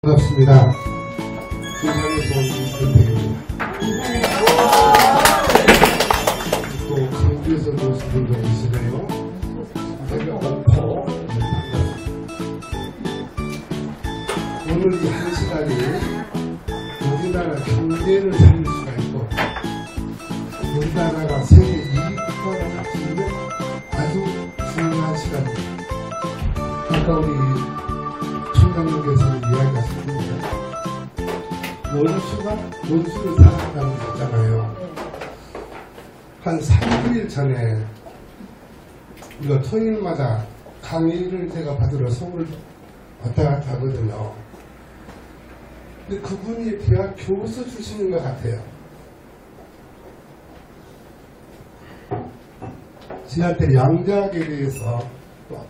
반갑습니다. 부산에서 온 김근택입니다. 또 강주에서 오신 분도 계시네요. 제가 오퍼 오늘 이 한 시간이 우리나라 경제를 살릴 수가 있고 우리나라가 세계 2위국가가 될 수 있는 아주 중요한 시간입니다. 아까 우리 총장님께서 이야기하셨는데 원수를 사랑한다는 거 있잖아요. 한 3일 전에 우리가 토요일마다 강의를 제가 받으러 서울을 왔다 갔다 하거든요. 근데 그분이 대학 교수 출신인 것 같아요. 저한테 양자학에 대해서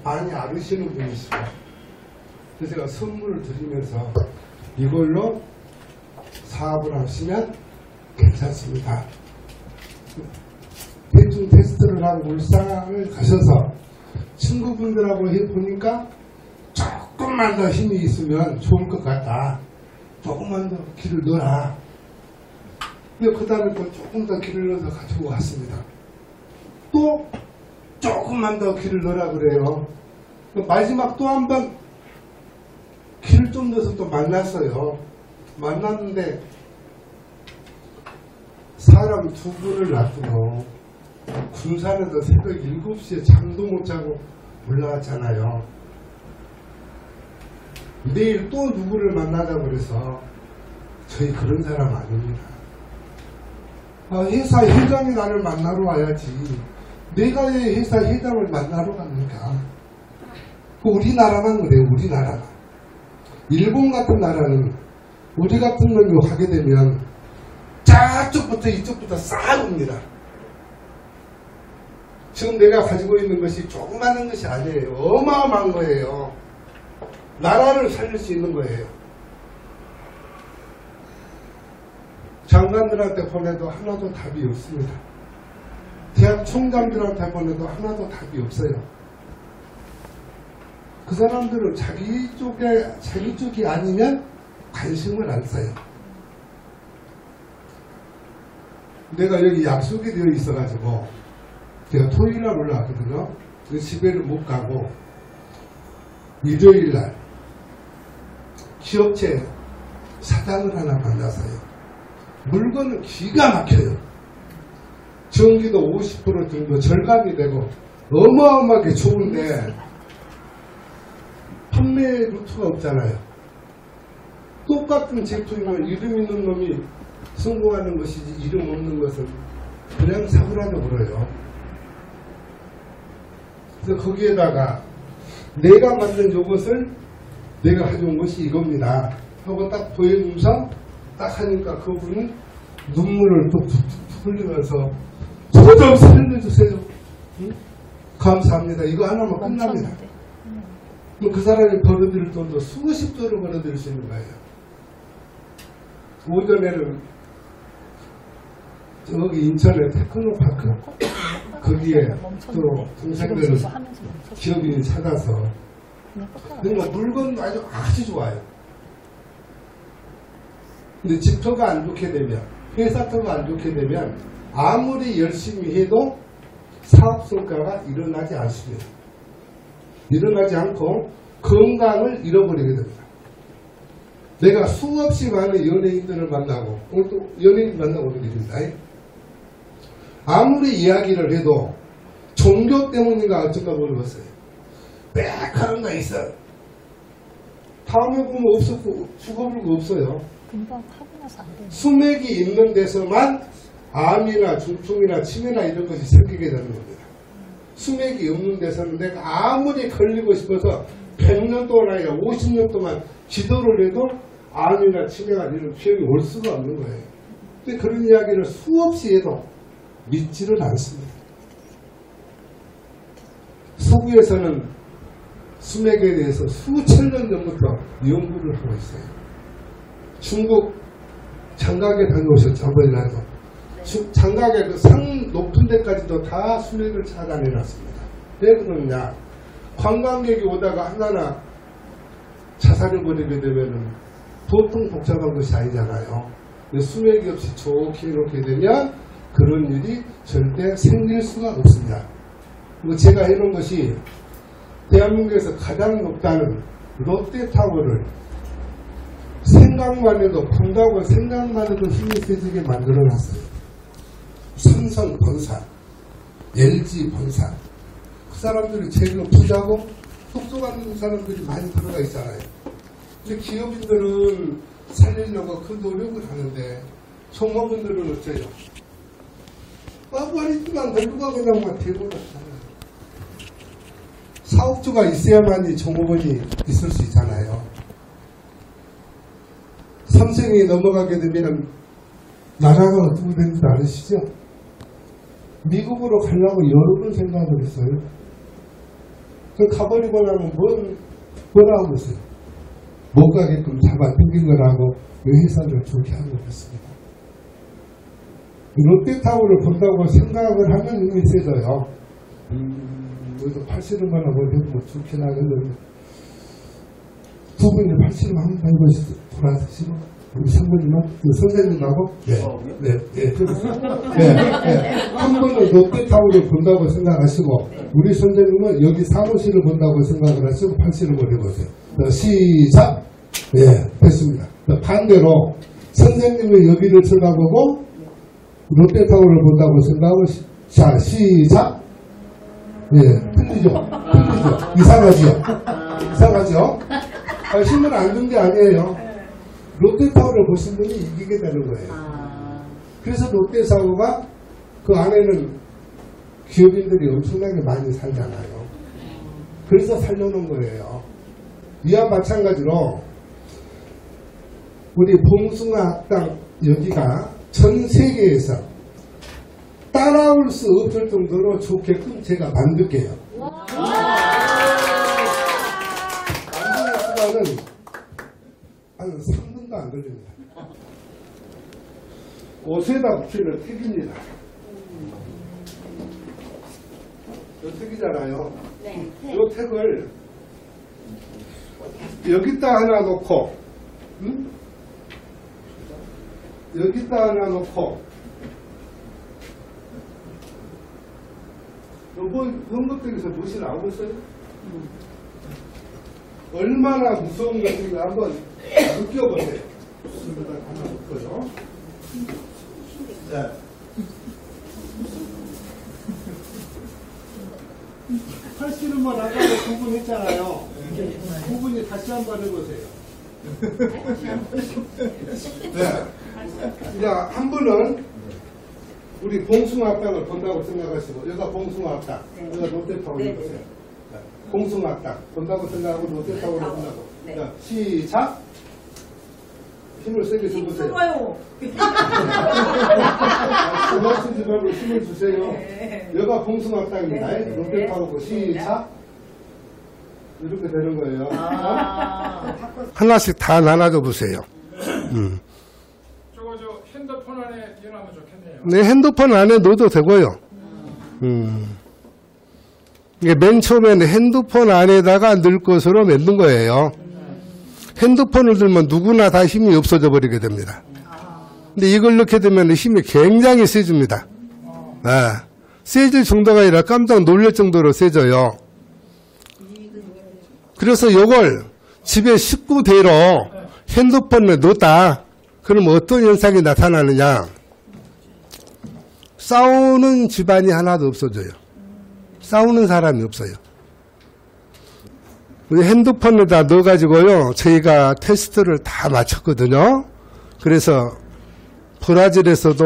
많이 알으시는 분이시고, 그래서 제가 선물을 드리면서 이걸로 사업을 하시면 괜찮습니다. 대충 테스트를 하고 울산을 가셔서 친구분들하고 해보니까 조금만 더 힘이 있으면 좋을 것 같다. 조금만 더 길을 넣어라. 근데 그 다음에 또 조금 더 길을 넣어서 가지고 왔습니다. 또 조금만 더 길을 넣으라 그래요. 마지막 또 한 번 길을 좀 넣어서 또 만났어요. 만났는데 사람 두 분을 놔두고 군산에서 새벽 7시에 잠도 못 자고 올라왔잖아요. 내일 또 누구를 만나자고 그래서 저희 그런 사람 아닙니다. 회사 회장이 나를 만나러 와야지 내가 왜 회사 회장을 만나러 갑니까? 우리나라만 그래요. 우리나라가. 일본 같은 나라는 우리 같은 놈이 하게 되면 저쪽부터 이쪽부터 싸웁니다. 지금 내가 가지고 있는 것이 조그마한 것이 아니에요. 어마어마한 거예요. 나라를 살릴 수 있는 거예요. 장관들한테 보내도 하나도 답이 없습니다. 대학 총장들한테 보내도 하나도 답이 없어요. 그 사람들은 자기 쪽이 아니면 관심을 안 써요. 내가 여기 약속이 되어 있어가지고 제가 토요일날 올라왔거든요. 집에를 못 가고 일요일날 기업체 사장을 하나 만나서요. 물건은 기가 막혀요. 전기도 50% 정도 절감이 되고 어마어마하게 좋은데 판매 루트가 없잖아요. 똑같은 제품이면 이름 있는 놈이 성공하는 것이지 이름 없는 것은 그냥 사고라도 물어요. 그래서 거기에다가 내가 만든 요것을 내가 가져온 것이 이겁니다 하고 딱 보여주면서 딱 하니까 그분은 눈물을 뚝뚝뚝 흘리면서 저 좀 살려주세요. 응? 감사합니다. 이거 하나만 끝납니다. 그 사람이 벌어들일 돈도 수십 조를 벌어들일 수 있는 거예요. 오전에는 저기 인천의 테크노파크 거기에 또 동생들은 기업인이 찾아서 그러니까 물건도 아주 좋아요. 근데 집터가 안 좋게 되면 회사터가 안 좋게 되면 아무리 열심히 해도 사업 성과가 일어나지 않습니다. 일어나지 않고 건강을 잃어버리게 됩니다. 내가 수없이 많은 연예인들을 만나고 오늘 또 연예인 만나고 오는 길입니다. 아무리 이야기를 해도 종교 때문인가 어쩐가 모르겠어요. 빽하는 거 있어. 다음에 보면 없었고 죽어버리고 없어요. 수맥이 있는 데서만 암이나 중풍이나 치매나 이런 것이 생기게 되는 겁니다. 수맥이 없는 데서는 내가 아무리 걸리고 싶어서 100년 동안 아니라 50년 동안 기도를 해도 암이나 치매가 이런 병이 올 수가 없는 거예요. 근데 그런 이야기를 수없이 해도 믿지를 않습니다. 서구에서는 수맥에 대해서 수천 년 전부터 연구를 하고 있어요. 중국 장각에 다녀오셨죠? 한번이라도. 장각의 그 산 높은 데까지도 다 수맥을 차단해놨습니다. 왜 그러느냐? 관광객이 오다가 하나나 자살해버리게 되면은 보통 복잡한 것이 아니잖아요. 수맥이 없이 좋게 이렇게 되면 그런 일이 절대 생길 수가 없습니다. 그리고 제가 해놓은 것이 대한민국에서 가장 높다는 롯데타워를 생각만 해도 본다고 생각만 해도 힘이 세지게 만들어놨어요. 삼성 본사, LG 본사, 그 사람들이 제일 부자고 똑똑한 사람들이 많이 들어가 있잖아요. 근데 기업인들은 살리려고 큰 노력을 하는데 종업원들은 어째요? 빠부하니만 누가 그냥 막 대고 났잖아요. 사업주가 있어야만이 종업원이 있을 수 있잖아요. 삼성이 넘어가게 되면 나라가 어떻게 되는지 아시죠? 미국으로 가려고 여러 번 생각을 했어요. 그 가버리고 나면 뭐라 하고 있어요? 못 가게끔 잡아당긴 거라고 회사를 좋게 하고 있습니다. 롯데타워를 본다고 생각을 하면 힘이 세져요. 우리도 팔씨름만 하고 뭐 좋긴 하겠는데 두 분이 팔씨름 한번 해보시죠. 돌아서시고 우리 상부님은 선생님하고 한 번은 롯데타워를 본다고 생각하시고 우리 선생님은 여기 사무실을 본다고 생각을 하시고 팔씨름을 해보세요. 시작. 됐습니다. 반대로 선생님은 여기를 쳐다보고 롯데타워를 본다고 생각하고 자 시작. 틀리죠? 이상하죠? 힘을 안 준 게 아니에요. 롯데타워를 보신 분이 이기게 되는 거예요. 그래서 롯데타워가 그 안에는 기업인들이 엄청나게 많이 살잖아요. 그래서 살려놓은 거예요. 이와 마찬가지로 우리 봉숭아 학당 여기가 전 세계에서 따라올 수 없을 정도로 좋게끔 제가 만들게요. 만드는 시간은 한 3분도 안 걸립니다. 옷에다 붙이는 택입니다. 이 택이잖아요. 네, 이 택을 여기다 하나 놓고, 여기다 하나 놓고, 이런 것들에서 무엇이 나오고 있어요? 얼마나 무서운 것인지 한번 느껴보세요. 여기다 하나 놓고요. 네. 팔씨름만 아까 9분 했잖아요. 9분이 다시 한번 해보세요. 네. 이제 한 분은 우리 봉숭아 학당을 본다고 생각하시고, 여기가 봉숭아 학당, 여기가 롯데타워를 보세요. 네. 봉숭아 학당 본다고 생각하고 롯데타워를 본다고. 네. 자, 시작. 힘을 세게 줘보세요. 힘줘요. 그만 쓰지 말고 힘을 주세요. 여기가 봉숭아 학당입니다. 네. 롯데타워고 시작. 이렇게 되는 거예요. 하나씩 다 나눠줘 보세요. 저거 핸드폰 안에 넣으면 좋겠네요. 네, 핸드폰 안에 넣어도 되고요. 이게 맨 처음에는 핸드폰 안에다가 넣을 것으로 만든 거예요. 핸드폰을 들면 누구나 다 힘이 없어져 버리게 됩니다. 근데 이걸 넣게 되면 힘이 굉장히 세집니다. 네. 세질 정도가 아니라 깜짝 놀랄 정도로 세져요. 그래서 이걸 집에 식구대로 핸드폰을 넣었다. 그럼 어떤 현상이 나타나느냐? 싸우는 집안이 하나도 없어져요. 싸우는 사람이 없어요. 핸드폰에다 넣어가지고요, 저희가 테스트를 다 마쳤거든요. 그래서 브라질에서도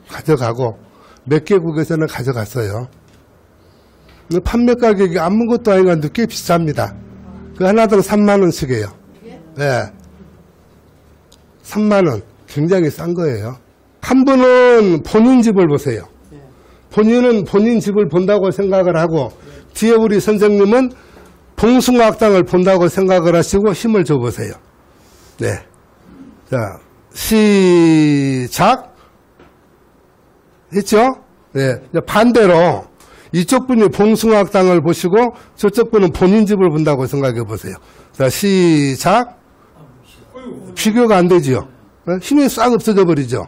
가져가고 몇 개국에서는 가져갔어요. 판매 가격이 아무것도 아니라 꽤 비쌉니다. 그 하나당 3만원씩이에요. 네. 3만원. 굉장히 싼 거예요. 한 분은 본인 집을 보세요. 본인은 본인 집을 본다고 생각을 하고, 뒤에 우리 선생님은 봉숭아 학당을 본다고 생각을 하시고 힘을 줘보세요. 네. 자, 시작. 했죠? 네. 반대로 이쪽 분이 봉숭아 학당을 보시고 저쪽 분은 본인 집을 본다고 생각해 보세요. 자, 시작. 비교가 안 되지요. 힘이 싹 없어져 버리죠.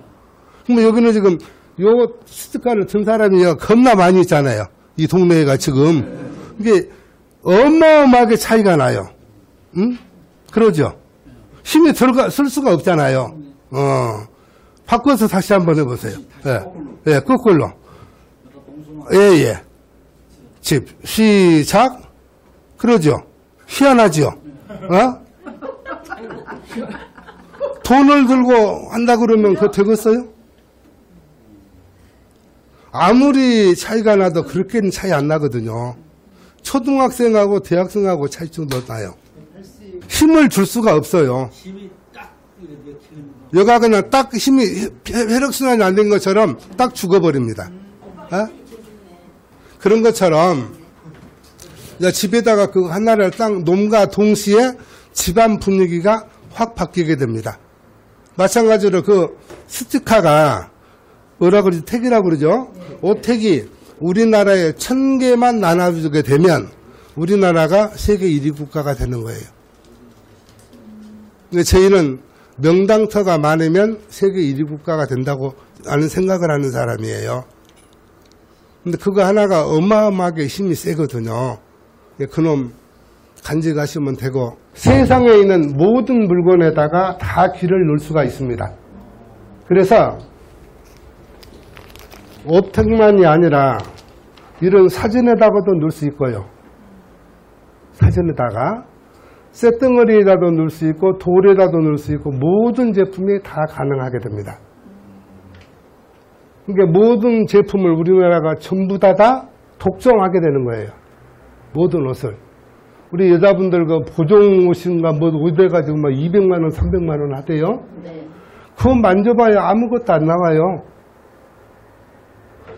그럼 여기는 지금 요 스티커를 든 사람이 겁나 많이 있잖아요. 이 동네가 지금. 이게 어마어마하게 차이가 나요. 응? 그러죠? 힘이 쓸 수가 없잖아요. 바꿔서 다시 한번 해보세요. 예, 거꾸로. 예. 집, 시작. 그러죠? 희한하죠? 돈을 들고 한다 그러면 그거 되겠어요? 아무리 차이가 나도 그렇게는 차이 안 나거든요. 초등학생하고 대학생하고 차이 정도 나요. 힘을 줄 수가 없어요. 여가 그냥 딱 힘이 혈액순환이 안 된 것처럼 딱 죽어버립니다. 그런 것처럼 집에다가 그 하나를 딱 놓음과 동시에 집안 분위기가 확 바뀌게 됩니다. 마찬가지로 그 스티커가 뭐라 그러지? 택이라고 그러죠? 오택이 우리나라에 1000개만 나눠주게 되면 우리나라가 세계 1위 국가가 되는 거예요. 근데 저희는 명당터가 많으면 세계 1위 국가가 된다고 하는 생각을 하는 사람이에요. 근데 그거 하나가 어마어마하게 힘이 세거든요. 그놈 간직하시면 되고, 세상에 있는 모든 물건에다가 다 길을 넣을 수가 있습니다. 그래서 오택만이 아니라 이런 사진에다가도 넣을 수 있고요. 사진에다가 쇳덩어리에다도 넣을 수 있고 돌에다도 넣을 수 있고 모든 제품이 다 가능하게 됩니다. 그러니까 모든 제품을 우리나라가 전부 다 독점하게 되는 거예요. 모든 옷을. 우리 여자분들 그 보종 옷인가 뭐 옷에 가지고 막 200만 원, 300만 원 하대요. 네. 그거 만져봐야 아무것도 안 나와요.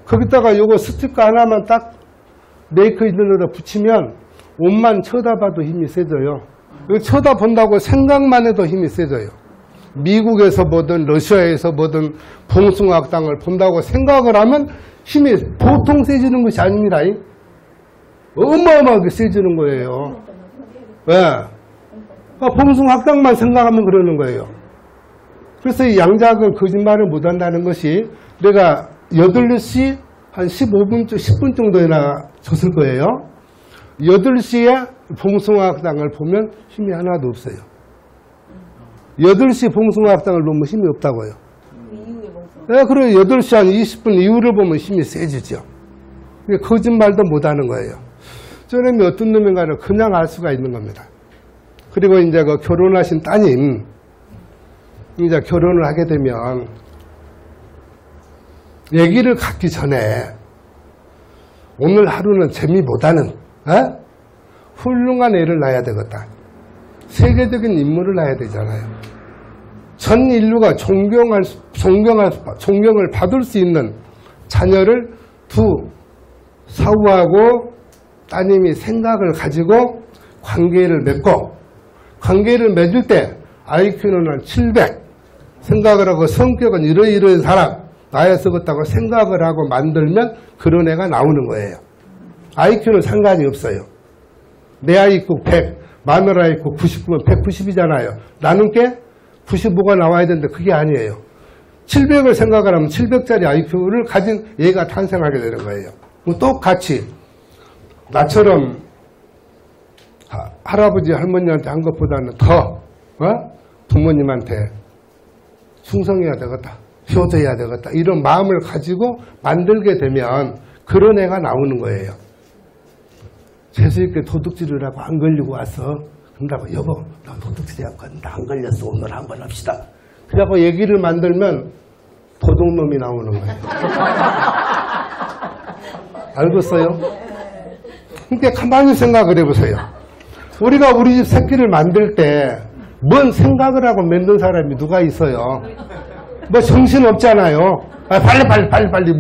거기다가 요거 스티커 하나만 딱 메이커 있는 데다 붙이면 옷만 쳐다봐도 힘이 세져요. 쳐다본다고 생각만 해도 힘이 세져요. 미국에서 보든 러시아에서 보든 봉숭아학당을 본다고 생각을 하면 힘이 보통 세지는 것이 아닙니다. 어마어마하게 세지는 거예요. 왜? 봉숭아학당만 생각하면 그러는 거예요. 그래서 이 양작을 거짓말을 못한다는 것이 내가 8시 한 15분, 10분 정도에나 줬을 거예요. 8시에 봉숭아학당을 보면 힘이 하나도 없어요. 8시 봉숭아학당을 보면 힘이 없다고요. 네, 그리고 8시 한 20분 이후를 보면 힘이 세지죠. 거짓말도 못하는 거예요. 저놈이 어떤 놈인가를 그냥 알 수가 있는 겁니다. 그리고 이제 그 결혼하신 따님, 이제 결혼을 하게 되면 아기를 갖기 전에 오늘 하루는 재미보다는 훌륭한 애를 낳아야 되겠다. 세계적인 인물을 낳아야 되잖아요. 전 인류가 존경을 받을 수 있는 자녀를 사후하고 따님이 생각을 가지고 관계를 맺고, 관계를 맺을 때 IQ는 한 700 생각을 하고 성격은 이러이러한 사람 나야 쓰겠다고 생각을 하고 만들면 그런 애가 나오는 거예요. IQ는 상관이 없어요. 내 IQ 100, 마누라 IQ 99면 190이잖아요. 나눈 게 95가 나와야 되는데 그게 아니에요. 700을 생각을 하면 700짜리 IQ를 가진 얘가 탄생하게 되는 거예요. 똑같이 나처럼 할아버지 할머니한테 한 것보다는 더 부모님한테 충성해야 되겠다, 효도해야 되겠다 이런 마음을 가지고 만들게 되면 그런 애가 나오는 거예요. 재수있게 도둑질을 하고 안 걸리고 와서 그런다고 여보 나 도둑질하고 안 걸렸어 오늘 한번 합시다. 그래갖고 얘기를 만들면 도둑놈이 나오는 거예요. 알겠어요? 그러니까 가만히 생각을 해보세요. 우리가 우리 집 새끼를 만들 때 뭔 생각을 하고 만든 사람이 누가 있어요? 뭐 정신 없잖아요. 빨리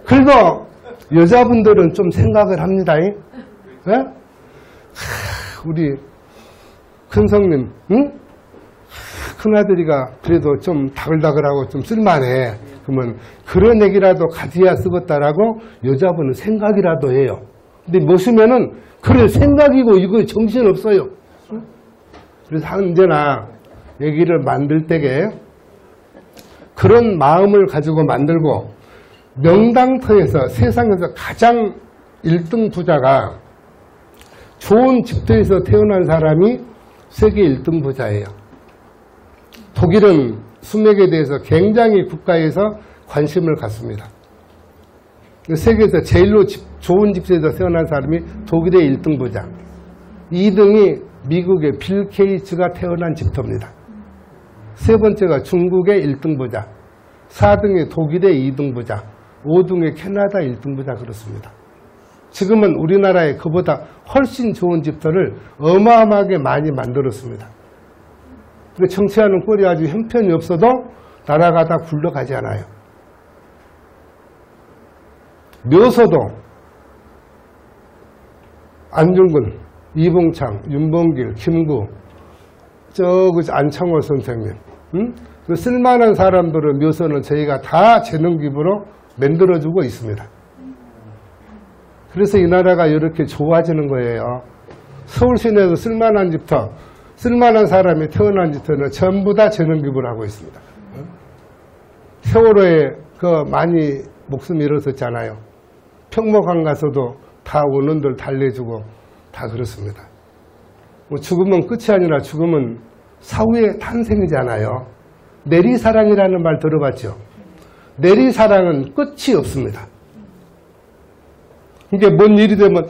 그리고 여자분들은 좀 생각을 합니다. 우리 큰성님, 응? 큰아들이가 그래도 좀 다글다글하고 좀 쓸만해. 그러면 그런 얘기라도 가지야 쓰겠다라고 여자분은 생각이라도 해요. 근데 모시면은 그래 생각이고 이거 정신 없어요. 그래서 언제나 얘기를 만들 때에 그런 마음을 가지고 만들고, 명당터에서 세상에서 가장 1등 부자가 좋은 집터에서 태어난 사람이 세계 1등 부자예요. 독일은 수맥에 대해서 굉장히 국가에서 관심을 갖습니다. 세계에서 제일로 좋은 집에서 태어난 사람이 독일의 1등 부자, 2등이 미국의 빌 게이츠가 태어난 집터입니다. 세 번째가 중국의 1등 부자, 4등이 독일의 2등 부자, 5등이 캐나다 1등 부자, 그렇습니다. 지금은 우리나라에 그보다 훨씬 좋은 집터를 어마어마하게 많이 만들었습니다. 정치하는 꼴이 아주 형편이 없어도 나라가 다 굴러가지 않아요. 묘소도 안중근, 이봉창, 윤봉길, 김구, 안창호 선생님, 그 쓸만한 사람들의 묘소는 저희가 다 재능기부로 만들어주고 있습니다. 그래서 이 나라가 이렇게 좋아지는 거예요. 서울 시내에서 쓸만한 집터, 쓸만한 사람이 태어난 집터는 전부 다 재능기부를 하고 있습니다. 세월호에 많이 목숨 잃었었잖아요. 평목항 가서도 다 원원들 달래주고 다 그렇습니다. 죽음은 끝이 아니라 죽음은 사후의 탄생이잖아요. 내리사랑이라는 말 들어봤죠? 내리사랑은 끝이 없습니다. 이게 뭔 일이 되면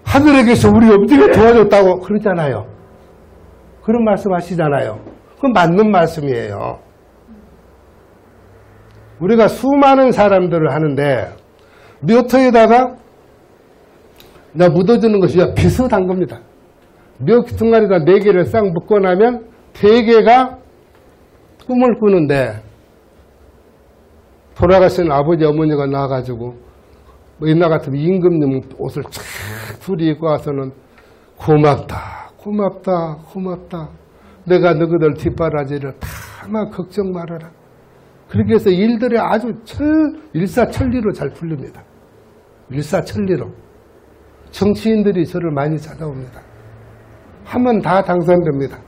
하늘에게서 우리 엄지가 도와줬다고 그러잖아요. 그런 말씀 하시잖아요. 그건 맞는 말씀이에요. 우리가 수많은 사람들을 하는데 묘터에다가 묻어주는 것이 비슷한 겁니다. 묘 둥가리에다 4개를 싹 묶고 나면 대개가 꿈을 꾸는데, 돌아가신 아버지 어머니가 나와가지고 옛날 같으면 임금님 옷을 쫙 둘이 입고 와서는 고맙다, 고맙다, 고맙다. 내가 너희들 뒷바라지를 다만 걱정 말아라. 그렇게 해서 일들이 아주 일사천리로 잘 풀립니다. 일사천리로. 정치인들이 저를 많이 찾아옵니다. 하면 다 당선됩니다.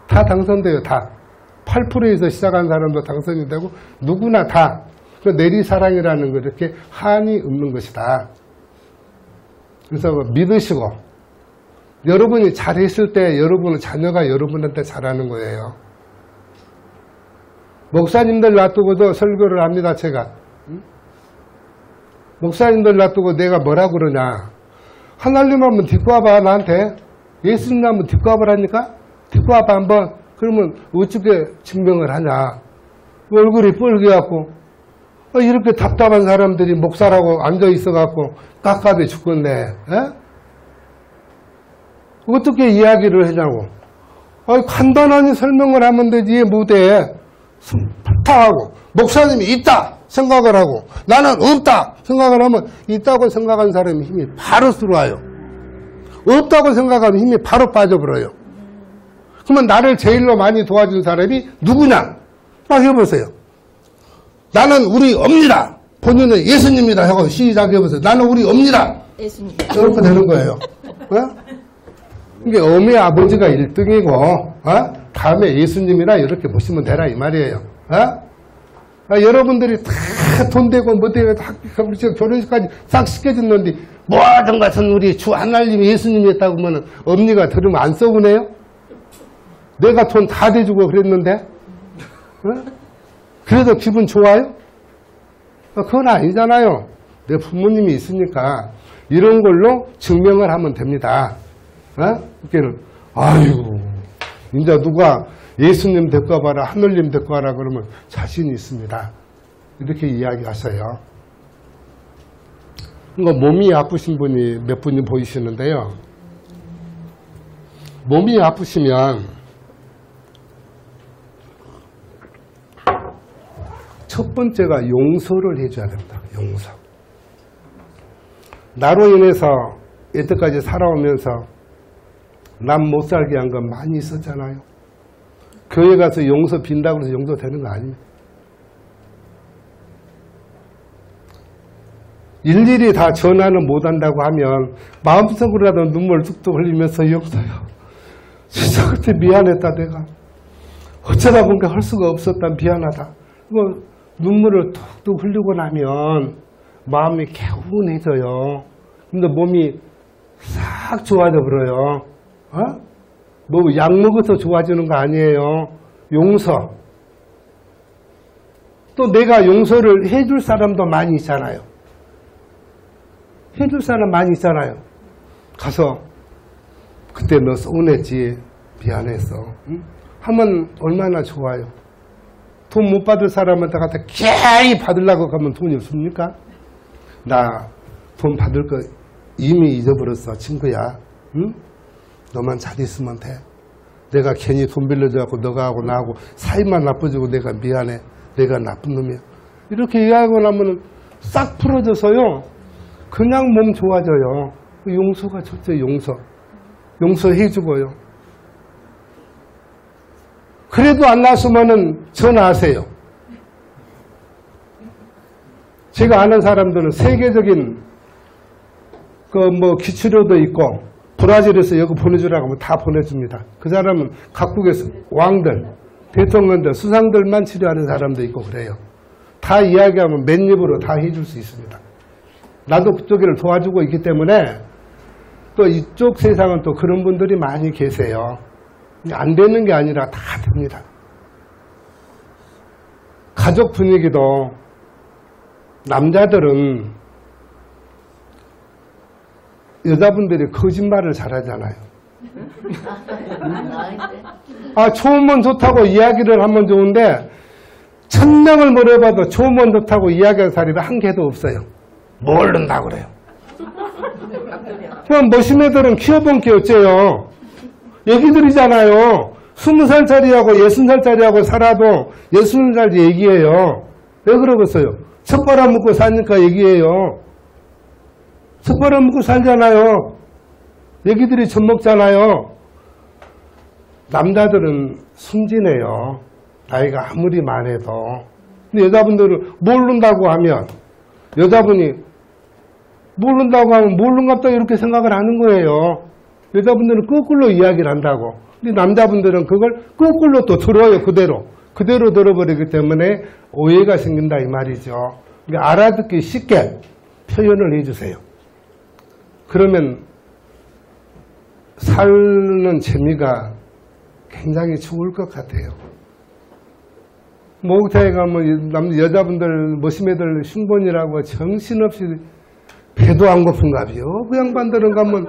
다 당선돼요, 다. 8%에서 시작한 사람도 당선이 되고, 누구나 다. 그 내리사랑이라는 거 이렇게 한이 없는 것이다. 그래서 믿으시고, 여러분이 잘했을 때 여러분은 자녀가 여러분한테 잘하는 거예요. 목사님들 놔두고도 설교를 합니다, 제가. 목사님들 놔두고 내가 뭐라 그러냐. 하나님 한번 딛고 와봐, 나한테. 예수님 한번 딛고 와보라니까? 딛고 와봐, 한번. 그러면 어떻게 증명을 하냐. 얼굴이 뻘개갖고, 이렇게 답답한 사람들이 목사라고 앉아있어갖고 깝깝해 죽겠네. 에? 어떻게 이야기를 하냐고. 간단하게 설명을 하면 되지. 이해 못해. 타하고 목사님이 있다 생각을 하고 나는 없다 생각을 하면, 있다고 생각한 사람이 힘이 바로 들어와요. 없다고 생각하면 힘이 바로 빠져버려요. 그러면 나를 제일로 많이 도와준 사람이 누구냐? 막 해보세요. 나는 우리 엄니다. 본인은 예수님이다 하고 시작해보세요. 나는 우리 엄니다. 예수님. 이렇게 되는 거예요. 이게 엄의 아버지가 1등이고 다음에 예수님이라 이렇게 보시면 되라 이 말이에요. 여러분들이 다 돈 되고 뭐 되고 다 결혼식까지 싹 시켜줬는데 모든 것은 우리 주 하나님이 예수님이 했다고 하면 엄니가 들으면 안 서운해요? 내가 돈 다 대주고 그랬는데 그래도 기분 좋아요? 그건 아니잖아요. 내 부모님이 있으니까 이런 걸로 증명을 하면 됩니다. 그러니까 아이고 이제 누가 예수님 데리고 와봐라, 하늘님 데리고 와라 그러면 자신이 있습니다. 이렇게 이야기하세요. 그러니까 몸이 아프신 분이 몇 분이 보이시는데요. 몸이 아프시면 첫 번째가 용서를 해줘야 됩니다. 용서. 나로 인해서 여태까지 살아오면서 남 못 살게 한 건 많이 있었잖아요. 교회 가서 용서 빈다고 해서 용서되는 거 아닙니다. 일일이 다 전화는 못한다고 하면 마음속으로라도 눈물 뚝뚝 흘리면서 용서요. 진짜 그때 미안했다 내가. 어쩌다 보니까 할 수가 없었다 미안하다. 눈물을 뚝뚝 흘리고 나면 마음이 개운해져요. 근데 몸이 싹 좋아져 버려요. 뭐 약 먹어서 좋아지는 거 아니에요. 용서. 또 내가 용서를 해줄 사람도 많이 있잖아요. 해줄 사람 많이 있잖아요. 가서 그때 너 서운했지 미안했어 하면 얼마나 좋아요. 돈 못 받을 사람한테 갖다 괜히 받으려고 가면 돈이 없습니까? 나 돈 받을 거 이미 잊어버렸어 친구야. 응? 너만 잘 있으면 돼. 내가 괜히 돈 빌려줘갖고 너가 하고 나하고 사이만 나빠지고 내가 미안해. 내가 나쁜 놈이야. 이렇게 이야기하고 나면 싹 풀어져서요. 그냥 몸 좋아져요. 용서가 좋죠. 용서해주고요. 그래도 안 나서면은 전화하세요. 제가 아는 사람들은 세계적인 기치료도 있고 브라질에서 여기 보내주라고 하면 다 보내줍니다. 그 사람은 각국에서 왕들, 대통령들, 수상들만 치료하는 사람도 있고 그래요. 다 이야기하면 맨입으로 다 해줄 수 있습니다. 나도 그쪽을 도와주고 있기 때문에 또 이쪽 세상은 또 그런 분들이 많이 계세요. 안 되는 게 아니라 다 됩니다. 가족 분위기도 남자들은 여자분들이 거짓말을 잘하잖아요. 좋으면 좋다고 이야기를 하면 좋은데 1000명을 물어봐도 좋으면 좋다고 이야기할 사람이 한 개도 없어요. 모른다고 그래요. 그럼 머신애들은 키워본 게 어째요? 얘기들이잖아요. 20살짜리하고 60살짜리하고 살아도 60살 얘기해요. 왜 그러겠어요? 첫 빨아먹고 사니까 얘기해요. 첫 빨아먹고 살잖아요. 얘기들이 젖먹잖아요. 남자들은 순진해요. 나이가 아무리 많아도. 근데 여자분들은 모른다고 하면 여자분이 모른다고 하면 모른갑다 이렇게 생각을 하는 거예요. 여자분들은 거꾸로 이야기를 한다고. 근데 남자분들은 그걸 거꾸로 또 들어요. 그대로 들어버리기 때문에 오해가 생긴다 이 말이죠. 그러니까 알아듣기 쉽게 표현을 해주세요. 그러면 사는 재미가 굉장히 좋을 것 같아요. 목욕탕에 가면 여자분들 머시매들 흉본이라고 정신없이 배도 안 고픈가비요. 그 양반들은 가면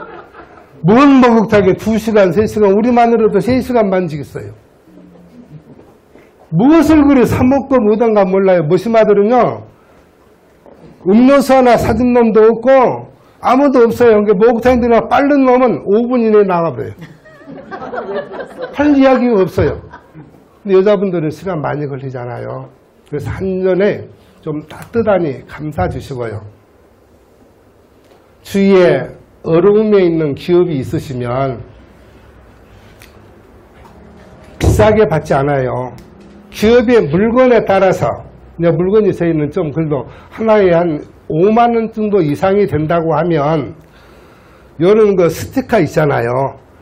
뭔 목욕탕에 2시간 3시간 우리 마누라도 3시간 만지겠어요. 무엇을 그리 사먹고 못한가 몰라요. 머시마들은요 음료수 하나 사준 놈도 없고 아무도 없어요. 그러니까 목욕탕에 들어가 빠른 놈은 5분 이내에 나가버려요. 할 이야기가 없어요. 근데 여자분들은 시간 많이 걸리잖아요. 그래서 한전에 좀 따뜻하니 감싸주시고요. 주위에 어려움에 있는 기업이 있으시면 비싸게 받지 않아요. 기업의 물건에 따라서 물건이 저희는 좀 그래도 하나에 한 5만 원 정도 이상이 된다고 하면 이런 거 스티커 있잖아요.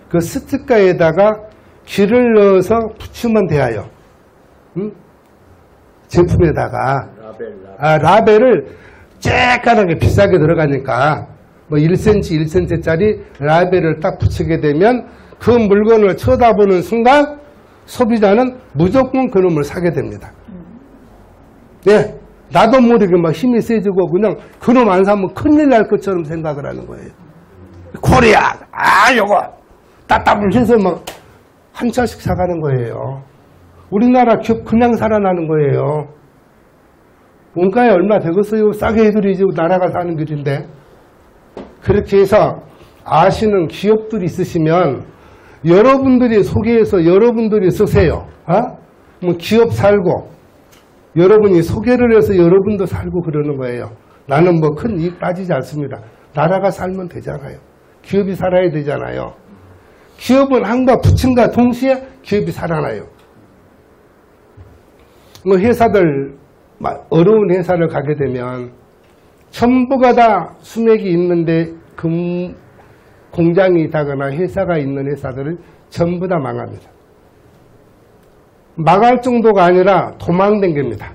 그 스티커에다가 귀를 넣어서 붙이면 돼요. 응? 제품에다가 라벨을 쬐깐하게 비싸게 들어가니까 1cm, 1cm짜리 라벨을 딱 붙이게 되면 그 물건을 쳐다보는 순간 소비자는 무조건 그놈을 사게 됩니다. 네, 나도 모르게 막 힘이 세지고 그냥 그놈 안 사면 큰일 날 것처럼 생각을 하는 거예요. 코리아, 요거 따따블 해서 막 한 차씩 사가는 거예요. 우리나라 기업 그냥 살아나는 거예요. 원가에 얼마 되겠어요? 싸게 해드리지 나라가 사는 길인데. 그렇게 해서 아시는 기업들이 있으시면 여러분들이 소개해서 여러분들이 쓰세요. 기업 살고 여러분이 소개를 해서 여러분도 살고 그러는 거예요. 나는 큰 이익 빠지지 않습니다. 나라가 살면 되잖아요. 기업이 살아야 되잖아요. 기업은 한과 부침과 동시에 기업이 살아나요. 회사들 어려운 회사를 가게 되면 전부가 다 수맥이 있는데 공장이 있다거나 회사가 있는 회사들은 전부 다 망합니다. 망할 정도가 아니라 도망댕깁니다.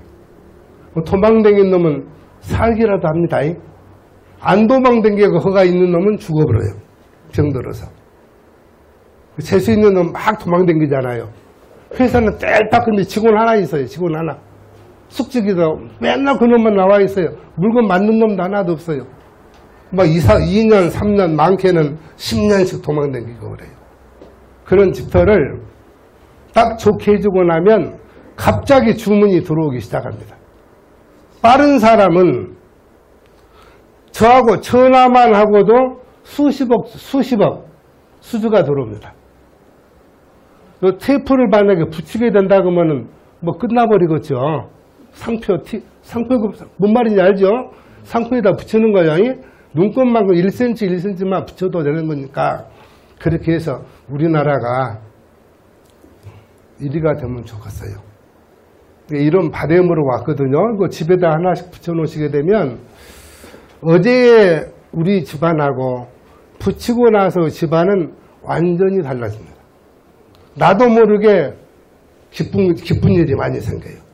도망댕긴 놈은 살기라도 합니다. 안 도망댕기고 허가 있는 놈은 죽어버려요. 병들어서. 재수 있는 놈 막 도망댕기잖아요. 회사는 뗄딱근데 직원 하나 있어요. 직원 하나. 숙직이도 맨날 그 놈만 나와 있어요. 물건 맞는 놈도 하나도 없어요. 막 2년, 3년, 많게는 10년씩 도망댕기고 그래요. 그런 집터를 딱 좋게 해주고 나면 갑자기 주문이 들어오기 시작합니다. 빠른 사람은 저하고 전화만 하고도 수십억 수주가 들어옵니다. 테이프를 만약에 붙이게 된다 그러면은 뭐 끝나버리겠죠. 상표 뭔 말인지 알죠? 상표에다 붙이는 거예요. 눈곱만큼 1cm만 붙여도 되는 거니까 그렇게 해서 우리나라가 이리가 되면 좋겠어요. 이런 바람으로 왔거든요. 이거 집에다 하나씩 붙여놓으시게 되면 어제 우리 집안하고 붙이고 나서 집안은 완전히 달라집니다. 나도 모르게 기쁜 일이 많이 생겨요.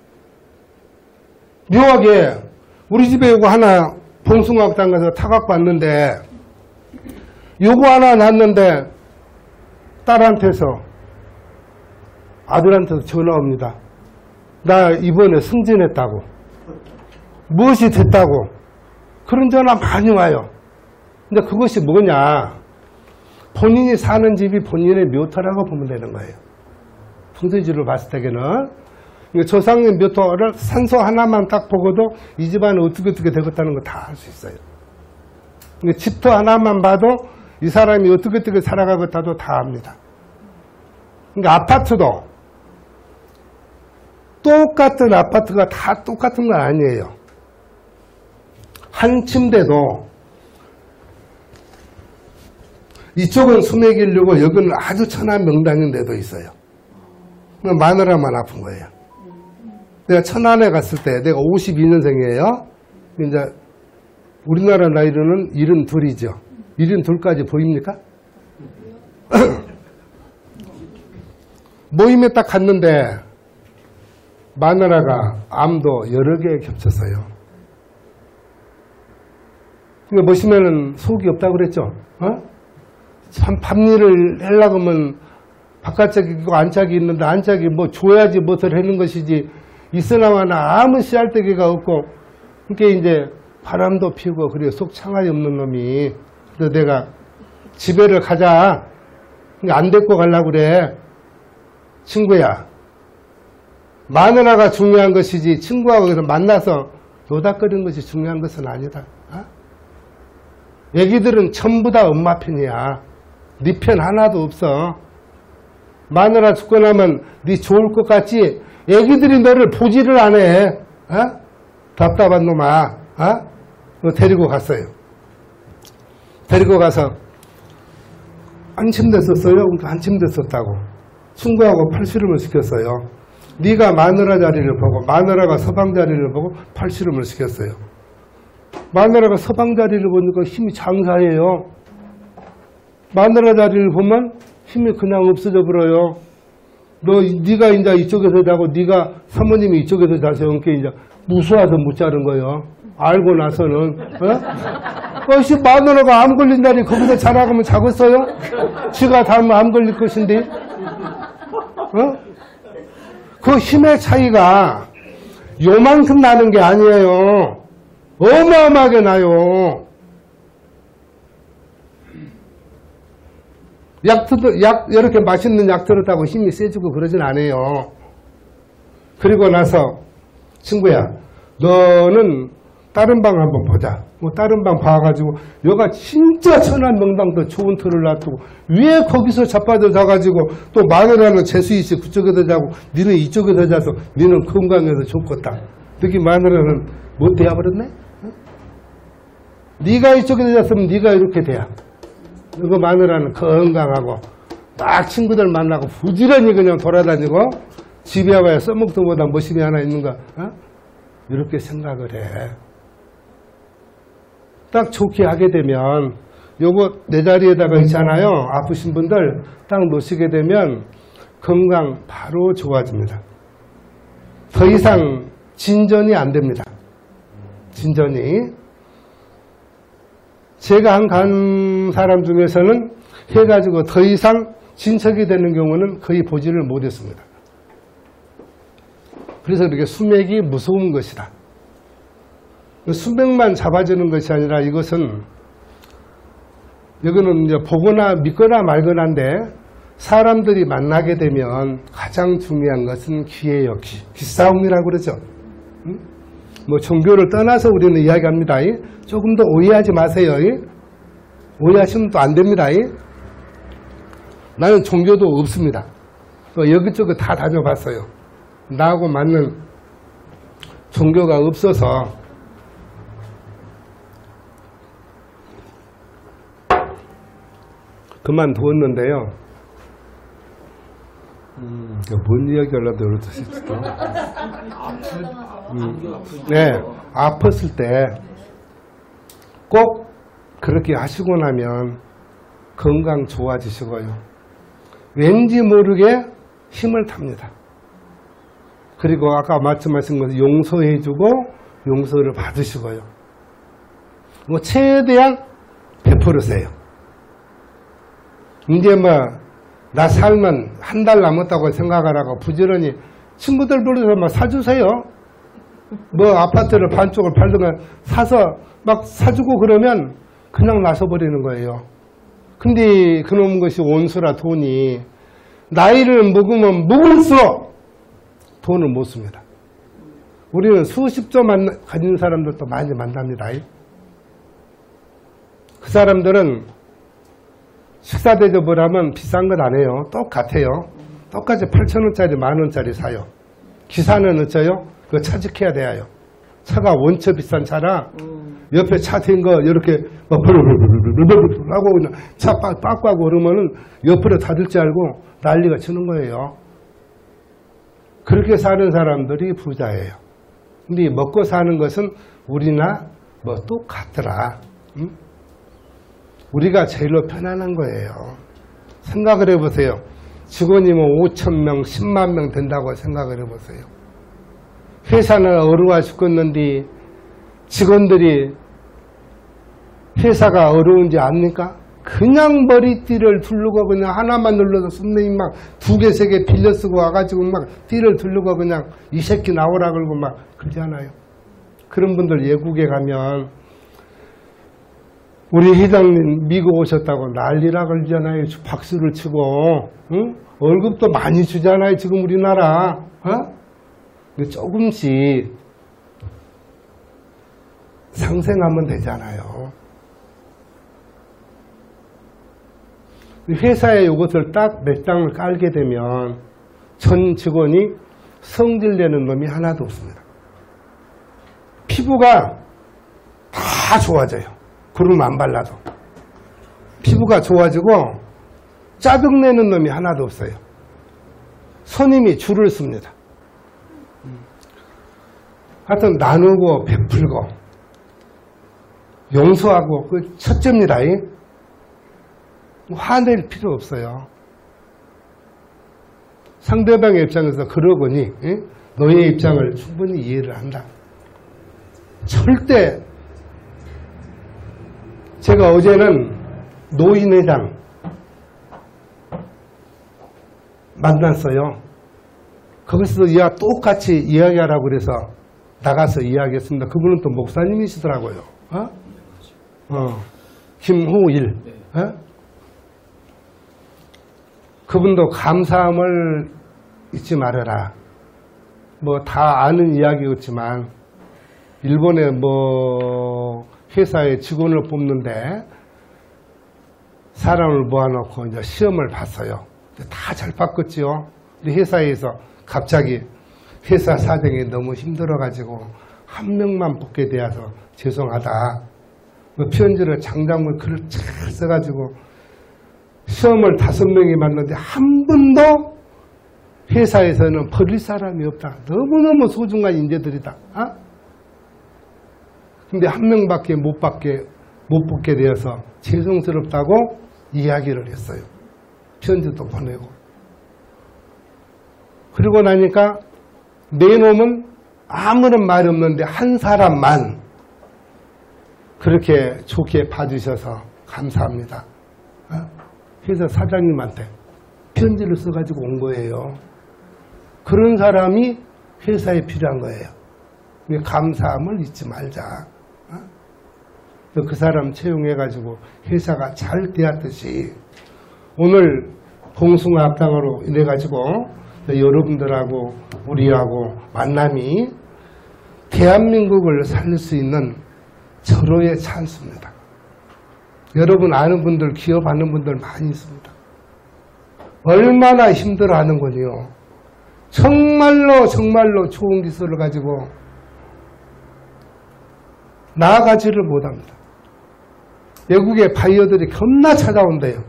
묘하게 우리 집에 이거 하나 봉숭아학당 가서 타갖고 왔는데 요거 하나 놨는데 딸한테서 아들한테서 전화 옵니다. 나 이번에 승진했다고. 무엇이 됐다고. 그런 전화 많이 와요. 근데 그것이 뭐냐. 본인이 사는 집이 본인의 묘토라고 보면 되는 거예요. 풍수지로 봤을 때는. 조상의 묘토를 산소 하나만 딱 보고도 이 집안은 어떻게 되겠다는 거 다 알 수 있어요. 집터 하나만 봐도 이 사람이 어떻게 살아가겠다도 다 압니다. 그러니까 아파트도 똑같은 아파트가 다 똑같은 건 아니에요. 한 침대도 이쪽은 수맥이려고 여기는 아주 천안명당인 데도 있어요. 마누라만 아픈 거예요. 내가 천안에 갔을 때 내가 52년생이에요. 이제 우리나라 나이로는 72이죠. 72까지 보입니까? 모임에 딱 갔는데 마누라가 암도 여러 개 겹쳤어요. 그러니까 보시면은 속이 없다고 그랬죠. 밤일을 하려고 하면 바깥짝이 있고 안짝이 있는데 안짝이 뭐 줘야지 무엇을 하는 것이지 있으나마나 아무 씨알데기가 없고 그게 이제 바람도 피우고 그래 속 창아리 없는 놈이. 그래서 내가 집에를 가자. 안 데리고 가려고 그래. 친구야. 마누라가 중요한 것이지 친구하고 그래서 만나서 노닥거리는 것이 중요한 것은 아니다. 애기들은 전부 다 엄마 편이야. 네 편 하나도 없어. 마누라 죽고 나면 네 좋을 것 같지? 애기들이 너를 보지를 안 해. 답답한 놈아. 너 데리고 갔어요. 데리고 가서 안침됐었어요? 안침됐었다고. 친구하고 팔씨름을 시켰어요. 네가 마누라 자리를 보고 마누라가 서방 자리를 보고 팔씨름을 시켰어요. 마누라가 서방 자리를 보니까 힘이 장사해요. 마누라 자리를 보면 힘이 그냥 없어져 버려요. 네가 이제 이쪽에서 자고 네가 사모님이 이쪽에서 자세요. 그러니까 이제 무서워서 못 자는 거예요. 알고 나서는. 씨 마누라가 암 걸린다니 거기서 자라가면 자겠어요? 지가 닮으면 암 걸릴 것인데. 그 힘의 차이가 요만큼 나는 게 아니에요. 어마어마하게 나요. 이렇게 맛있는 약 들었다고 힘이 세지고 그러진 않아요. 그리고 나서 친구야 너는 다른 방 한번 보자. 뭐 다른 방 봐가지고 여가 진짜 천안명당도 좋은 틀을 놔두고 왜 거기서 자빠져 자가지고 또 마누라는 재수이씨 그쪽에서 자고 니는 이쪽에서 자서 니는 건강해서 좋겠다. 특히 마누라는 못 돼야버렸네? 네가 이쪽에서 잤으면 네가 이렇게 돼야. 이거 마누라는 건강하고 딱 친구들 만나고 부지런히 그냥 돌아다니고 집에 와야 써먹도 보다 머신이 하나 있는가. 이렇게 생각을 해. 딱 좋게 하게 되면 요거 내 자리에다가 있잖아요. 아프신 분들 딱 놓으시게 되면 건강 바로 좋아집니다. 더 이상 진전이 안 됩니다. 진전이. 제가 간 사람 중에서는 해가지고 더 이상 진척이 되는 경우는 거의 보지를 못했습니다. 그래서 이렇게 수맥이 무서운 것이다. 수맥만 잡아주는 것이 아니라 이것은 여기는 이제 보거나 믿거나 말거나인데 사람들이 만나게 되면 가장 중요한 것은 귀예요. 귀싸움이라고 그러죠. 뭐 종교를 떠나서 우리는 이야기합니다. 조금 더 오해하지 마세요. 오해하시면 또 안 됩니다. 나는 종교도 없습니다. 또 여기저기 다 다녀봤어요. 나하고 맞는 종교가 없어서 그만두었는데요. 뭔 이야기 하려고 그러셨을까? 네, 아팠을 때 꼭 그렇게 하시고 나면 건강 좋아지시고요. 왠지 모르게 힘을 탑니다. 그리고 아까 말씀하신 것은 용서해주고 용서를 받으시고요. 뭐 최대한 베풀으세요. 이제 뭐 나 살면 한 달 남았다고 생각하라고 부지런히 친구들 불러서 막 사주세요. 뭐 아파트를 반쪽을 팔든가 사서 막 사주고 그러면 그냥 나서버리는 거예요. 근데 그놈 것이 온수라 돈이 나이를 먹으면 먹을수록 돈을 못 씁니다. 우리는 수십조 가진 사람들도 많이 만납니다. 그 사람들은 식사 대접을 하면 비싼 것 안 해요. 똑같아요. 똑같이 8,000원짜리 10,000원짜리 사요. 기사는 어쩌요? 그거 차직해야 돼요. 차가 원체 비싼 차라 옆에 차 댄 거 이렇게 막 하고 그냥 차 빠꾸 하고 그러면은 옆으로 닫을 줄 알고 난리가 치는 거예요. 그렇게 사는 사람들이 부자예요. 근데 먹고 사는 것은 우리나 뭐 똑같더라. 응? 우리가 제일로 편안한 거예요. 생각을 해보세요. 직원이면 5,000명, 10만 명 된다고 생각을 해보세요. 회사는 어려워 죽겠는데 직원들이 회사가 어려운지 압니까? 그냥 머리띠를 두르고 그냥 하나만 눌러서 손님이 막 2개, 3개 빌려 쓰고 와가지고 막 띠를 두르고 그냥 이 새끼 나오라 그러고 막 그러잖아요. 그런 분들 외국에 가면 우리 회장님 미국 오셨다고 난리라 그러잖아요. 박수를 치고 응? 월급도 많이 주잖아요. 지금 우리나라 조금씩 상생하면 되잖아요. 회사에 이것을 딱 몇 장을 깔게 되면 전 직원이 성질내는 놈이 하나도 없습니다. 피부가 다 좋아져요. 구름 안 발라도. 피부가 좋아지고 짜증내는 놈이 하나도 없어요. 손님이 줄을 씁니다. 하여튼 나누고 베풀고 용서하고 그 첫째입니다. 화낼 필요 없어요. 상대방의 입장에서 그러거니 너의 입장을 충분히 이해를 한다. 절대 제가 어제는 노인회장 만났어요. 거기서 똑같이 이야기하라고 그래서 나가서 이야기했습니다. 그분은 또 목사님이시더라고요. 김호일. 그분도 감사함을 잊지 말아라. 뭐 다 아는 이야기였지만 일본에 뭐 회사에 직원을 뽑는데 사람을 모아놓고 이제 시험을 봤어요. 다 잘 봤겠지요. 근데 회사에서 갑자기 회사 사정이 너무 힘들어가지고 한 명만 뽑게 되어서 죄송하다. 뭐 편지를 장장을 글을 잘 써가지고 시험을 5명이 봤는데 한 번도 회사에서는 버릴 사람이 없다. 너무너무 소중한 인재들이다. 근데 한 명밖에 못 받게 못 붙게 되어서 죄송스럽다고 이야기를 했어요. 편지도 보내고. 그러고 나니까 내 놈은 아무런 말이 없는데 한 사람만 그렇게 좋게 봐주셔서 감사합니다. 회사 사장님한테 편지를 써가지고 온 거예요. 그런 사람이 회사에 필요한 거예요. 감사함을 잊지 말자. 그 사람 채용해가지고 회사가 잘 되었듯이 오늘 봉숭아학당으로 이래가지고 여러분들하고 우리하고 만남이 대한민국을 살릴 수 있는 절호의 찬스입니다. 여러분 아는 분들, 기업하는 분들 많이 있습니다. 얼마나 힘들어하는군요. 정말로 좋은 기술을 가지고 나아가지를 못합니다. 외국의 바이어들이 겁나 찾아온대요.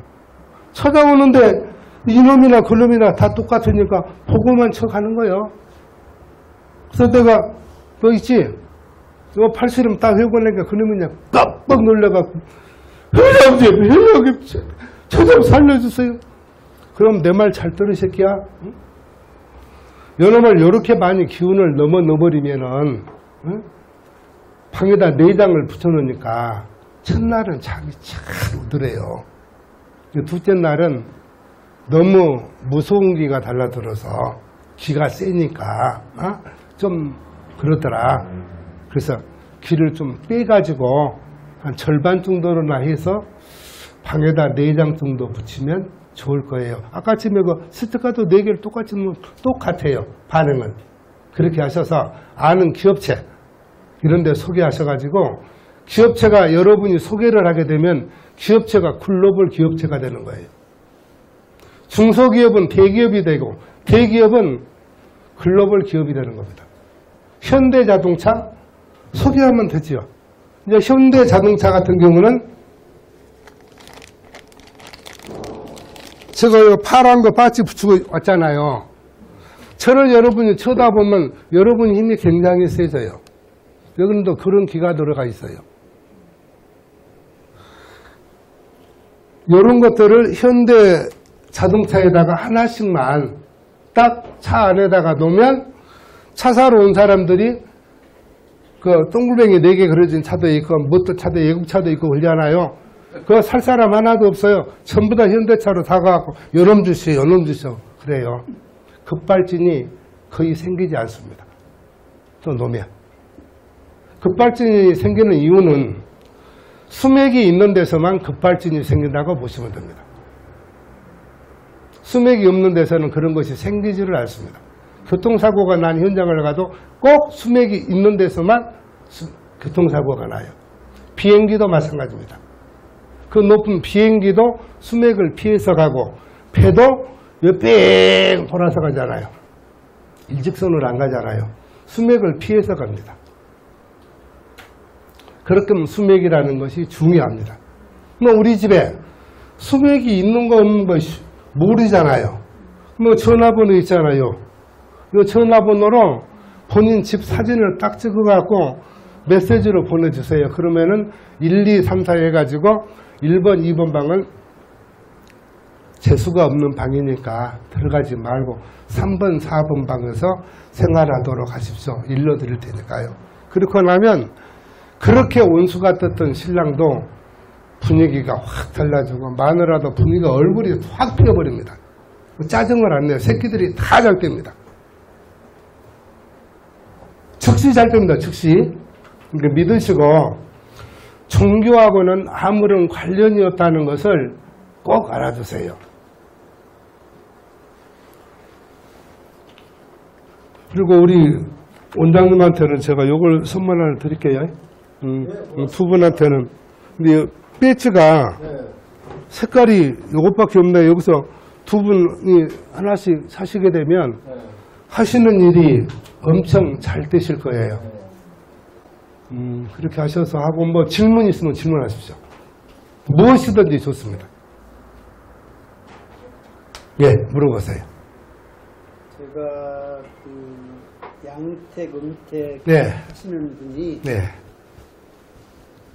찾아오는데 이놈이나 그놈이나 다 똑같으니까 보고만 척하는 거예요. 그래서 내가 너 있지? 너 팔씨름 딱 해고 나니까 그놈이 그냥 깜빡 놀래갖고 회장님 저 좀 살려주세요. 그럼 내 말 잘 들으 새끼야. 응? 여러분 이렇게 많이 기운을 넣어버리면은 응? 방에다 내장을 붙여놓으니까 첫날은 잠이 참 오더래요. 둘째 날은 너무 무서운 기가 달라들어서 기가 세니까 좀 그러더라. 그래서 기를 좀 빼가지고 한 절반 정도로나 해서 방에다 4장 정도 붙이면 좋을 거예요. 아까 전에 그 스티커도 4개를 똑같이 넣으면 똑같아요. 반응은. 그렇게 하셔서 아는 기업체 이런 데 소개하셔가지고 기업체가 여러분이 소개를 하게 되면 기업체가 글로벌 기업체가 되는 거예요. 중소기업은 대기업이 되고 대기업은 글로벌 기업이 되는 겁니다. 현대자동차 소개하면 되지요. 이제 현대자동차 같은 경우는 제가 파란 거 바지 붙이고 왔잖아요. 저를 여러분이 쳐다보면 여러분 힘이 굉장히 세져요. 여기도 그런 기가 들어가 있어요. 이런 것들을 현대 자동차에다가 하나씩만 딱 차 안에다가 놓으면 차 사러 온 사람들이 그 동글뱅이 4개 그려진 차도 있고 모터 차도 외국차도 있고 그러잖아요. 그거 살 사람 하나도 없어요. 전부 다 현대차로 다가갖고 요놈 주시오 요놈 주시오 그래요. 급발진이 거의 생기지 않습니다. 또 놓으면 급발진이 생기는 이유는 수맥이 있는 데서만 급발진이 생긴다고 보시면 됩니다. 수맥이 없는 데서는 그런 것이 생기지를 않습니다. 교통사고가 난 현장을 가도 꼭 수맥이 있는 데서만 교통사고가 나요. 비행기도 마찬가지입니다. 그 높은 비행기도 수맥을 피해서 가고 배도 뺑 돌아서 가잖아요. 일직선으로 안 가잖아요. 수맥을 피해서 갑니다. 그렇게 하면 수맥이라는 것이 중요합니다. 뭐 우리 집에 수맥이 있는 거 없는 거 모르잖아요. 뭐 전화번호 있잖아요. 이 전화번호로 본인 집 사진을 딱 찍어갖고 메시지로 보내주세요. 그러면은 1, 2, 3, 4 해가지고 1번, 2번 방은 재수가 없는 방이니까 들어가지 말고 3번, 4번 방에서 생활하도록 하십시오. 일러드릴 테니까요. 그렇고 나면 그렇게 온수가 떴던 신랑도 분위기가 확 달라지고 마누라도 분위기가 얼굴이 확 피어버립니다. 짜증을 안 내요. 새끼들이 다 잘 됩니다. 즉시 잘 됩니다. 즉시. 그러니까 믿으시고 종교하고는 아무런 관련이 없다는 것을 꼭 알아두세요. 그리고 우리 원장님한테는 제가 요걸 선물 하나 드릴게요. 두 분한테는. 근데 배지가 색깔이 요것밖에 없네. 여기서 두 분이 하나씩 사시게 되면 하시는 일이 엄청 잘 되실 거예요. 그렇게 하셔서 하고 뭐 질문 있으면 질문하십시오. 무엇이든지 좋습니다. 예, 물어보세요. 제가 그 양택, 음택 네. 하시는 분이 네.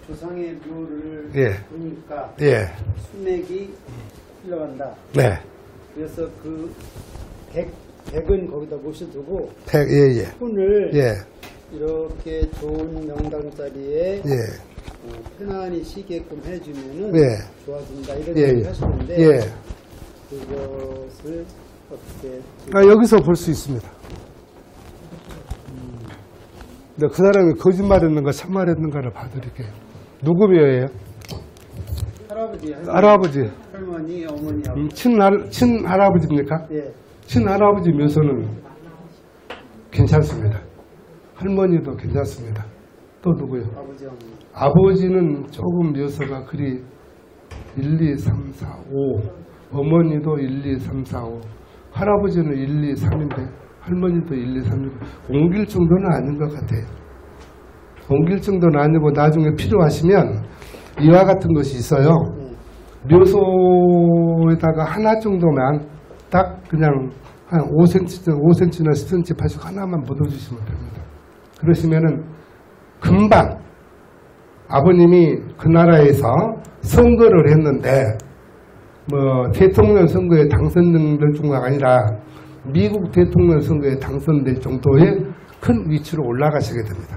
조상의 묘를 예. 보니까 예. 수맥이 흘러간다. 네. 그래서 그 백은 거기다 모셔두고 예, 예. 손을 예. 이렇게 좋은 명당 자리에 예. 편안히 쉬게끔 해주면은 예. 좋아진다 이런 예, 얘기 예. 하시는데 예. 그것을 어떻게 여기서 볼 수 있습니다. 근데 그 사람이 거짓말했는가 참말했는가를 봐드릴게요. 누구 묘예요? 할아버지, 할아버지. 할머니, 어머니하고 친할아버지입니까? 예. 친할아버지 묘소는 괜찮습니다. 할머니도 괜찮습니다. 또 누구요? 아버지, 어머니. 아버지는 조금 묘소가 그리 1, 2, 3, 4, 5. 어머니도 1, 2, 3, 4, 5. 할아버지는 1, 2, 3인데 할머니도 1, 2, 3인데 옮길 정도는 아닌 것 같아요. 옮길 정도는 아니고 나중에 필요하시면 이와 같은 것이 있어요. 묘소에다가 하나 정도만 딱 그냥 한 5cm나 10cm 파시고 하나만 묻어주시면 됩니다. 그러시면은 금방 아버님이 그 나라에서 선거를 했는데 뭐 대통령 선거에 당선된 정도가 아니라 미국 대통령 선거에 당선될 정도의 큰 위치로 올라가시게 됩니다.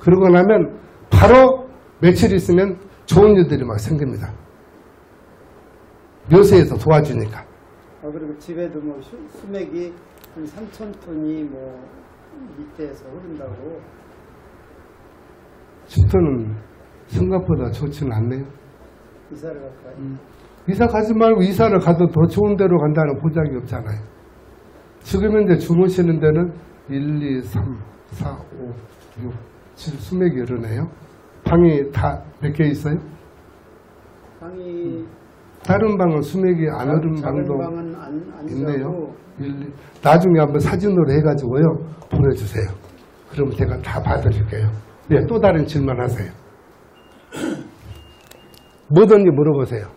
그러고 나면 바로 며칠 있으면 좋은 일들이 막 생깁니다. 묘소에서 도와주니까. 그리고 집에도 뭐 수맥이 한 3,000톤이 뭐 밑에서 흐른다고. 10톤은 생각보다 좋지는 않네요. 이사를 갈까요? 이사 가지 말고 이사를 가도 더 좋은 데로 간다는 보장이 없잖아요. 지금 현재 주무시는 데는 1, 2, 3, 4, 5, 6, 7 수맥이 이러네요. 방이 다 몇 개 있어요? 방이 다른 방은 수맥이 안 흐른 방도 방은 안 있네요. 나중에 한번 사진으로 해가지고요 보내주세요. 그럼 제가 다 봐드릴게요. 네, 또 다른 질문 하세요. 뭐든지 물어보세요.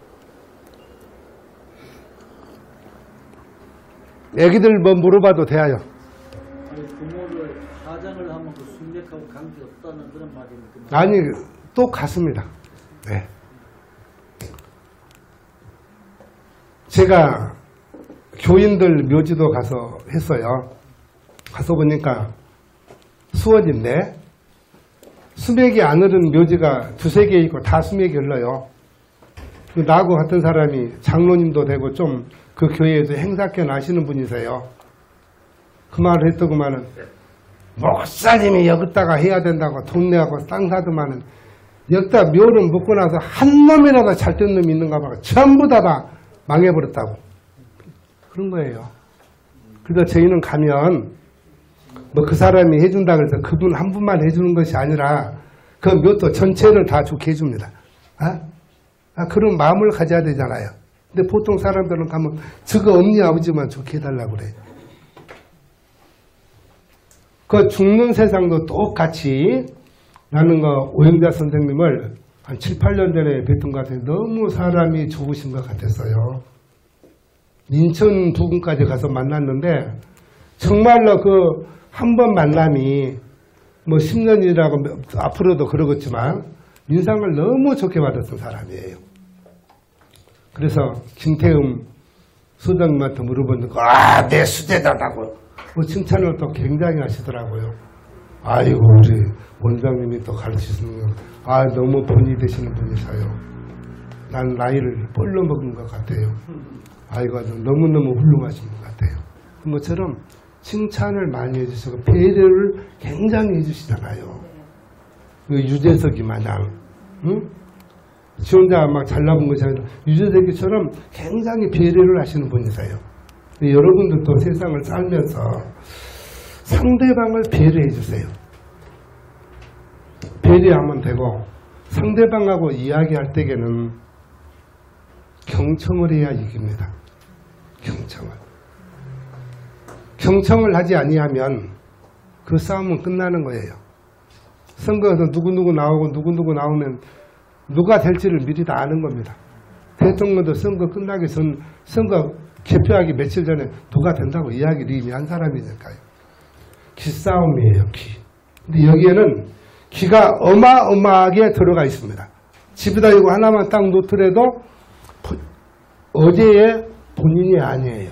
애기들 뭐 물어봐도 돼요. 아니, 부모를 가장을 하면 그 순맥하고 관계 없다는 그런 말입니까? 아니 똑같습니다. 네. 제가 교인들 묘지도 가서 했어요. 가서 보니까 수원인데 수맥이 안 흐른 묘지가 2-3개 있고 다 수맥이 흘러요. 나하고 같은 사람이 장로님도 되고 좀 그 교회에서 행사께 나시는 분이세요. 그 말을 했더구만은 목사님이 여기다가 해야 된다고 돈 내고 땅 사더만은 여기다 묘를 묻고 나서 한 놈이라도 잘된 놈이 있는가 봐. 전부 다 망해버렸다고. 그런 거예요. 그래서 저희는 가면 뭐 그 사람이 해준다 그래서 그분 한 분만 해주는 것이 아니라 그 묘도 전체를 다 좋게 해줍니다. 그런 마음을 가져야 되잖아요. 근데 보통 사람들은 가면 저거 없니 아버지만 좋게 해달라고 그래요. 그 죽는 세상도 똑같이 나는 오영자 선생님을 한 7, 8년 전에 뵀던 것 같아요. 너무 사람이 좋으신 것 같았어요. 인천 부근까지 가서 만났는데 정말로 그 한 번 만남이 뭐 10년이라고 앞으로도 그러겠지만 인상을 너무 좋게 받았던 사람이에요. 그래서 김태음 수장님한테 물어보니까 내 수제자다고 칭찬을 또 굉장히 하시더라고요. 아이고 우리 원장님이 또 가르치시는 건 너무 본의 되시는 분이셔요. 난 나이를 뻘로 먹은 것 같아요. 아이고 너무너무 훌륭하신 것 같아요. 그런 것처럼 칭찬을 많이 해주시고 배려를 굉장히 해주시잖아요. 유재석이 마냥 지 혼자 막 잘나본 것이 아니라 유재석이처럼 굉장히 배려를 하시는 분이세요. 여러분들도 세상을 살면서 상대방을 배려해 주세요. 배려하면 되고 상대방하고 이야기할 때에는 경청을 해야 이깁니다. 경청을 하지 아니하면 그 싸움은 끝나는 거예요. 선거에서 누구누구 나오고 누구누구 나오면 누가 될지를 미리 다 아는 겁니다. 대통령도 선거 끝나기 전 선거 개표하기 며칠 전에 누가 된다고 이야기를 이미 한 사람이니까요. 기싸움이에요. 근데 여기에는 기가 어마어마하게 들어가 있습니다. 집에다 이거 하나만 딱 놓더라도 어제의 본인이 아니에요.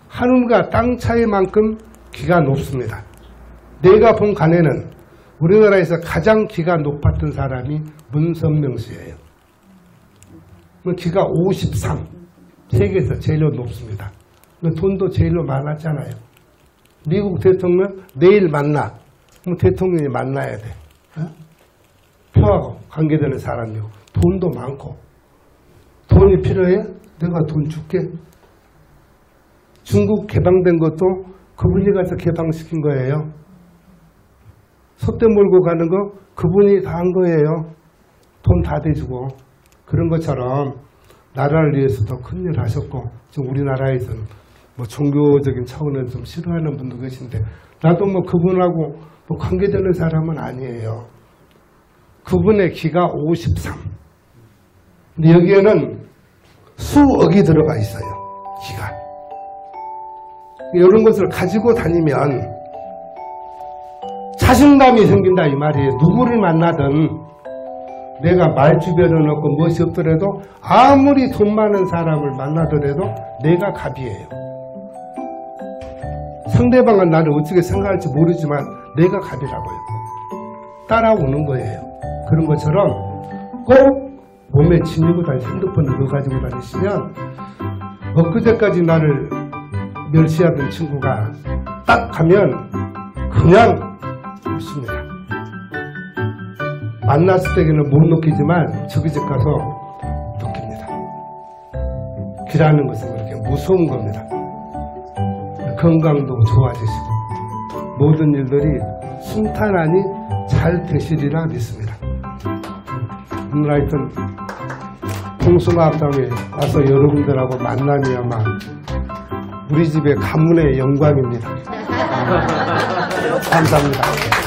하늘과 땅 차이만큼 기가 높습니다. 내가 본 간에는 우리나라에서 가장 기가 높았던 사람이 문선명 씨예요. 기가 53. 세계에서 제일로 높습니다. 돈도 제일로 많았잖아요. 미국 대통령 내일 만나. 그럼 대통령이 만나야 돼. 표하고 관계되는 사람이고 돈도 많고. 돈이 필요해? 내가 돈 줄게. 중국 개방된 것도 그분이 가서 개방시킨 거예요. 소떼 몰고 가는 거 그분이 다 한 거예요. 돈 다 대주고. 그런 것처럼 나라를 위해서도 큰일 하셨고, 지금 우리나라에서는 뭐 종교적인 차원에서 좀 싫어하는 분도 계신데, 나도 뭐 그분하고 뭐 관계되는 사람은 아니에요. 그분의 기가 53. 근데 여기에는 수억이 들어가 있어요. 기가. 이런 것을 가지고 다니면 자신감이 생긴다 이 말이에요. 누구를 만나든 내가 말주변은 없고 무엇이 없더라도 아무리 돈 많은 사람을 만나더라도 내가 갑이에요. 상대방은 나를 어떻게 생각할지 모르지만 내가 갑이라고요. 따라오는 거예요. 그런 것처럼 꼭 몸에 지니고 다니는 핸드폰을 넣어가지고 다니시면 엊그제까지 나를 멸시하던 친구가 딱 가면 그냥 웃습니다. 만났을 때는 못 느끼지만 저기 집 가서 느낍니다. 기라는 것은 그렇게 무서운 겁니다. 건강도 좋아지시고 모든 일들이 순탄하니 잘 되시리라 믿습니다. 오늘 하여튼 풍수마학당에 와서 여러분들하고 만남이 아마 우리 집의 가문의 영광입니다. 감사합니다.